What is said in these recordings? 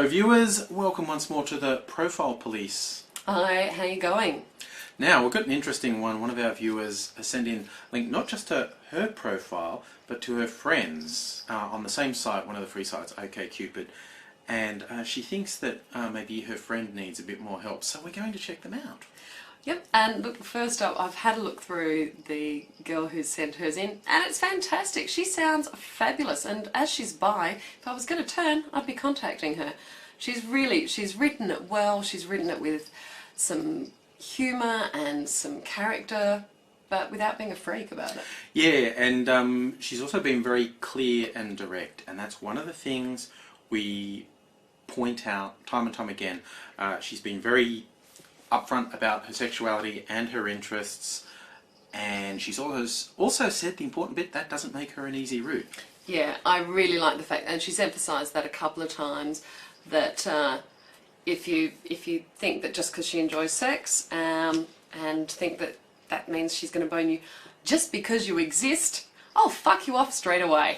Hello viewers, welcome once more to the Profile Police. Hi, how you going? Now we've got an interesting one. One of our viewers has sent in a link not just to her profile but to her friends on the same site, one of the free sites, OkCupid, and she thinks that maybe her friend needs a bit more help, so we're going to check them out. Yep, and look, first up, I've had a look through the girl who sent hers in, and it's fantastic. She sounds fabulous, and as she's bi, if I was going to turn, I'd be contacting her. She's written it well, she's written it with some humour and some character, but without being a freak about it. Yeah, and she's also been very clear and direct, and that's one of the things we point out time and time again. She's been very upfront about her sexuality and her interests, and she's also said the important bit, that doesn't make her an easy route. Yeah, I really like the fact, and she's emphasised that a couple of times, that if you think that just because she enjoys sex and think that that means she's going to bone you just because you exist, I'll fuck you off straight away.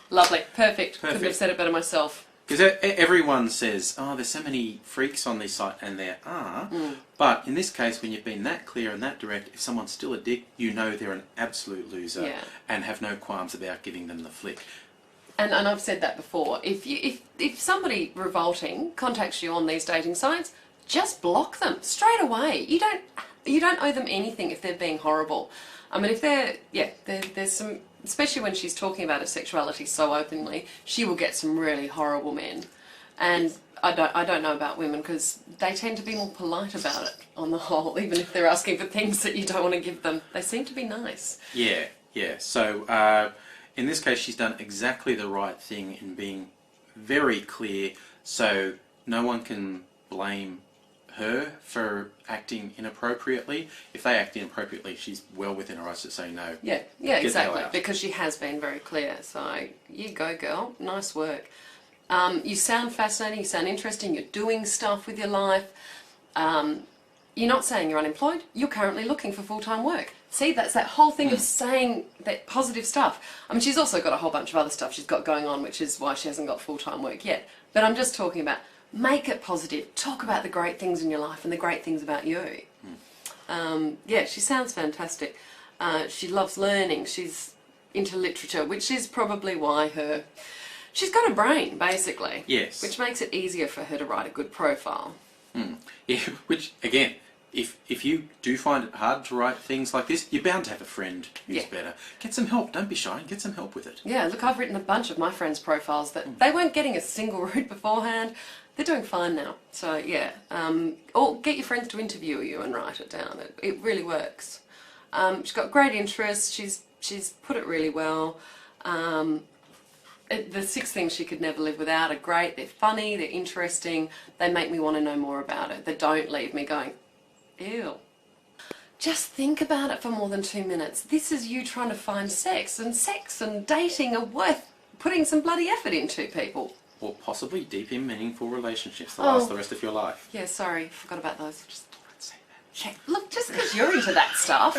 Lovely, perfect. Couldn't have said it better myself. Because everyone says, oh, there's so many freaks on this site, and there are. But in this case, when you've been that clear and that direct, if someone's still a dick, you know they're an absolute loser, and have no qualms about giving them the flick. And I've said that before. If somebody revolting contacts you on these dating sites, just block them straight away. You don't owe them anything if they're being horrible. I mean, if there's some, especially when she's talking about her sexuality so openly, she will get some really horrible men. And I don't know about women, because they tend to be more polite about it on the whole, even if they're asking for things that you don't want to give them. They seem to be nice. Yeah. So in this case, she's done exactly the right thing in being very clear, so no one can blame her for acting inappropriately. If they act inappropriately, she's well within her rights to say no. Yeah, exactly, because she has been very clear. So you go, girl, nice work. You sound fascinating, you sound interesting, you're doing stuff with your life. You're not saying you're unemployed, you're currently looking for full-time work. See, that's that whole thing of saying that positive stuff. I mean, she's also got a whole bunch of other stuff she's got going on, which is why she hasn't got full-time work yet. But I'm just talking about, make it positive. Talk about the great things in your life and the great things about you. Yeah, she sounds fantastic. She loves learning. She's into literature, which is probably why she's got a brain, basically. Yes. Which makes it easier for her to write a good profile. Yeah, which, again, if you do find it hard to write things like this, you're bound to have a friend who's better. Get some help. Don't be shy. Get some help with it. Yeah, look, I've written a bunch of my friends' profiles that they weren't getting a single route beforehand. They're doing fine now. So, yeah. Or get your friends to interview you and write it down. It really works. She's got great interests. She's put it really well. The 6 things she could never live without are great. They're funny. They're interesting. They make me want to know more about it. They don't leave me going, ew. Just think about it for more than 2 minutes. This is you trying to find sex and dating are worth putting some bloody effort into, people. Or possibly deep in meaningful relationships that last the rest of your life. Yeah, sorry, forgot about those. Just thought I'd say that. Yeah, look, just because you're into that stuff.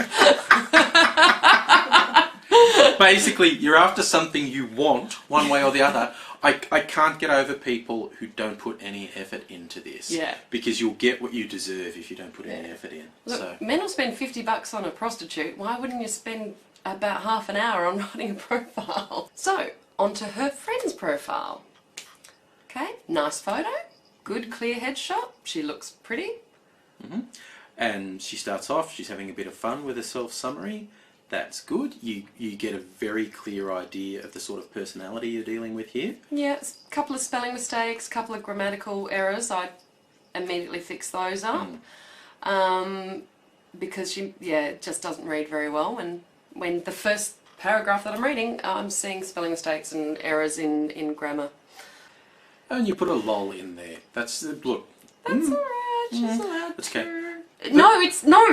Basically, you're after something you want, one way or the other. I can't get over people who don't put any effort into this. Yeah. Because you'll get what you deserve if you don't put any effort in. Look, men will spend $50 on a prostitute. Why wouldn't you spend about half an hour on writing a profile? So, onto her friend's profile. Okay, nice photo, good clear headshot. She looks pretty. And she starts off, she's having a bit of fun with a self-summary. That's good. You get a very clear idea of the sort of personality you're dealing with here. Yeah, a couple of spelling mistakes, a couple of grammatical errors. I immediately fix those up. Because she, just doesn't read very well. And when the first paragraph that I'm reading, I'm seeing spelling mistakes and errors in grammar. And you put a lol in there. That's, look. That's alright, she's allowed That's to. okay. No, it's not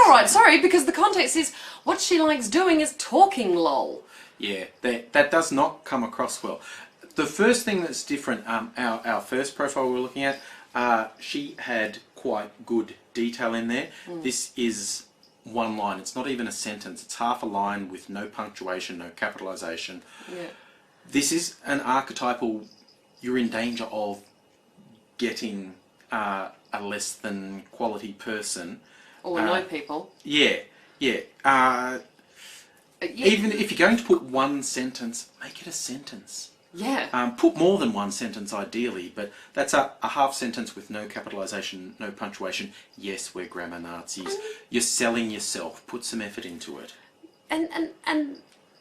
alright, sorry, because the context is what she likes doing is talking lol. Yeah, that does not come across well. The first thing that's different, our first profile we were looking at, she had quite good detail in there. This is one line, it's not even a sentence, it's half a line with no punctuation, no capitalisation. Yeah. This is an archetypal, you're in danger of getting a less than quality person. Or no people. Yeah. Yeah. Even if you're going to put one sentence, make it a sentence. Yeah. Put more than one sentence ideally, but that's a half sentence with no capitalisation, no punctuation. Yes, we're grammar Nazis. You're selling yourself. Put some effort into it. And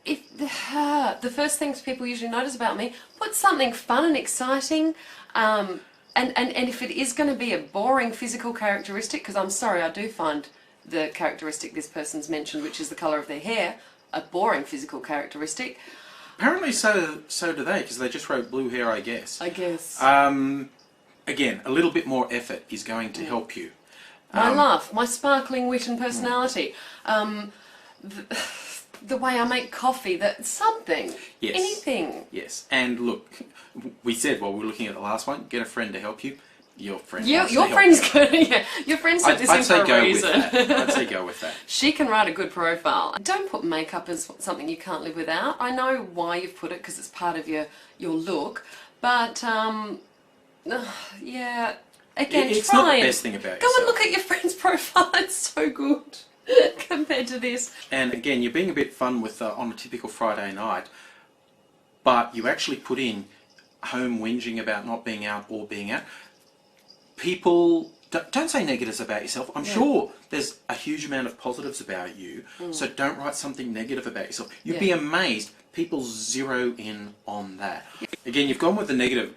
if the first things people usually notice about me, put something fun and exciting. And if it is going to be a boring physical characteristic, because I'm sorry, I do find the characteristic this person's mentioned, which is the colour of their hair, a boring physical characteristic. Apparently so do they, because they just wrote blue hair, I guess. I guess. Again, a little bit more effort is going to help you. My laugh, my sparkling wit and personality, the way I make coffee, that something, yes. Anything. Yes, and look, we said while we were looking at the last one, get a friend to help you. Your friend. Your friend's good. Yeah, your friend said this in for a reason. I'd say go with that. She can write a good profile. Don't put makeup as something you can't live without. I know why you've put it, because it's part of your look. But yeah, again, it's not the best thing about go yourself. and look at your friend's profile. It's so good compared to this. And again, you're being a bit fun with on a typical Friday night, but you actually put in home whinging about not being out or being out. People don't say negatives about yourself. I'm sure there's a huge amount of positives about you, so don't write something negative about yourself. You'd be amazed. People zero in on that. Again, you've gone with the negative.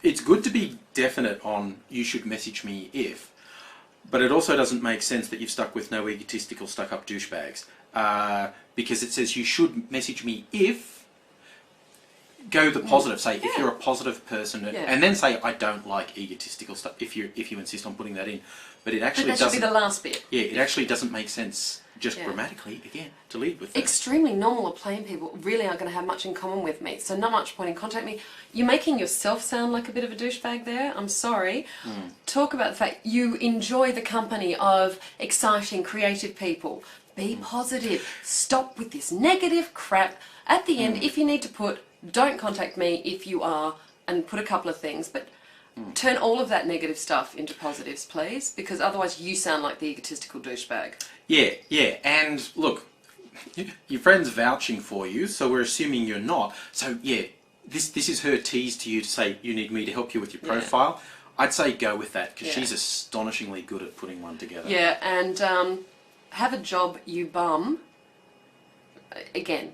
It's good to be definite on you should message me if, but it also doesn't make sense that you've stuck with no egotistical stuck-up douchebags, because it says you should message me if. Go the positive. Say if you're a positive person, and then say I don't like egotistical stuff. If you insist on putting that in, but it actually doesn't. That should be the last bit. Yeah, it actually doesn't make sense just grammatically again to lead with that. Extremely normal or plain people really aren't going to have much in common with me. So not much point in contact me. You're making yourself sound like a bit of a douchebag there. I'm sorry. Talk about the fact you enjoy the company of exciting, creative people. Be positive. Stop with this negative crap. At the end, if you need to put don't contact me if you are, and put a couple of things, but turn all of that negative stuff into positives, please, because otherwise you sound like the egotistical douchebag. Yeah, and look, your friend's vouching for you, so we're assuming you're not. So yeah, this is her tease to you to say you need me to help you with your profile. I'd say go with that, because she's astonishingly good at putting one together. Yeah, and have a job, you bum. Again.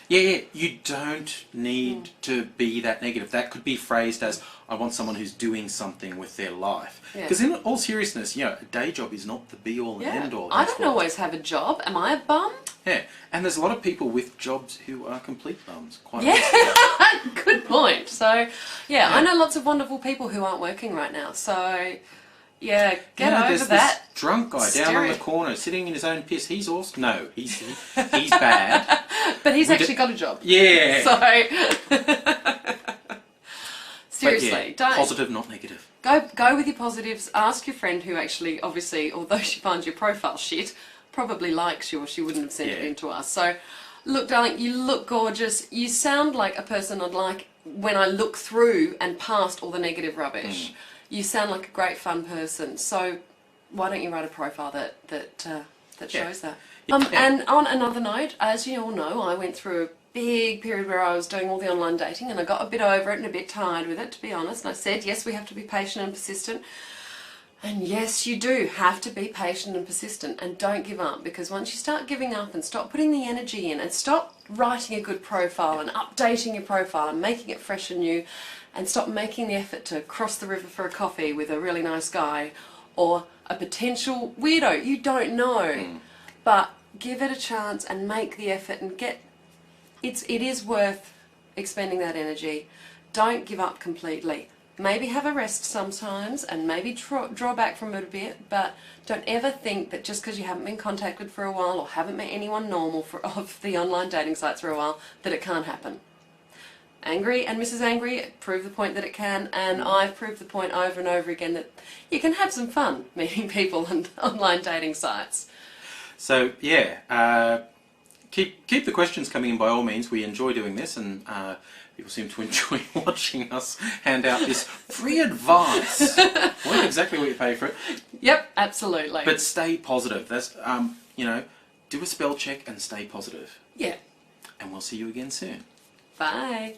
Yeah, you don't need to be that negative. That could be phrased as, I want someone who's doing something with their life. Because in all seriousness, a day job is not the be-all and end-all. I don't always have a job. Am I a bum? Yeah, and there's a lot of people with jobs who are complete bums. Good point. So, I know lots of wonderful people who aren't working right now. So... yeah, get over that. This drunk guy down on the corner, sitting in his own piss. He's awesome. No, he's bad. But he's actually got a job. Yeah. So seriously, don't positive, not negative. Go with your positives. Ask your friend who actually, obviously, although she finds your profile shit, probably likes you, or she wouldn't have sent it in to us. So, look, darling, you look gorgeous. You sound like a person I'd like when I look through and past all the negative rubbish. You sound like a great fun person, so why don't you write a profile that shows that? And on another note, as you all know, I went through a big period where I was doing all the online dating, and I got a bit over it and a bit tired with it, to be honest. And I said, yes, we have to be patient and persistent. And yes, you do have to be patient and persistent, and don't give up, because once you start giving up and stop putting the energy in and stop writing a good profile and updating your profile and making it fresh and new, and stop making the effort to cross the river for a coffee with a really nice guy or a potential weirdo, you don't know. But give it a chance and make the effort and it is worth expending that energy. Don't give up completely. Maybe have a rest sometimes and maybe draw back from it a bit, but don't ever think that just because you haven't been contacted for a while or haven't met anyone normal of the online dating sites for a while that it can't happen. Angry and Mrs. Angry prove the point that it can, and I've proved the point over and over again that you can have some fun meeting people on online dating sites. So keep the questions coming in by all means. We enjoy doing this, and people seem to enjoy watching us hand out this free advice. Work exactly what you pay for it. Yep, absolutely. But stay positive. That's do a spell check and stay positive. Yeah. And we'll see you again soon. Bye.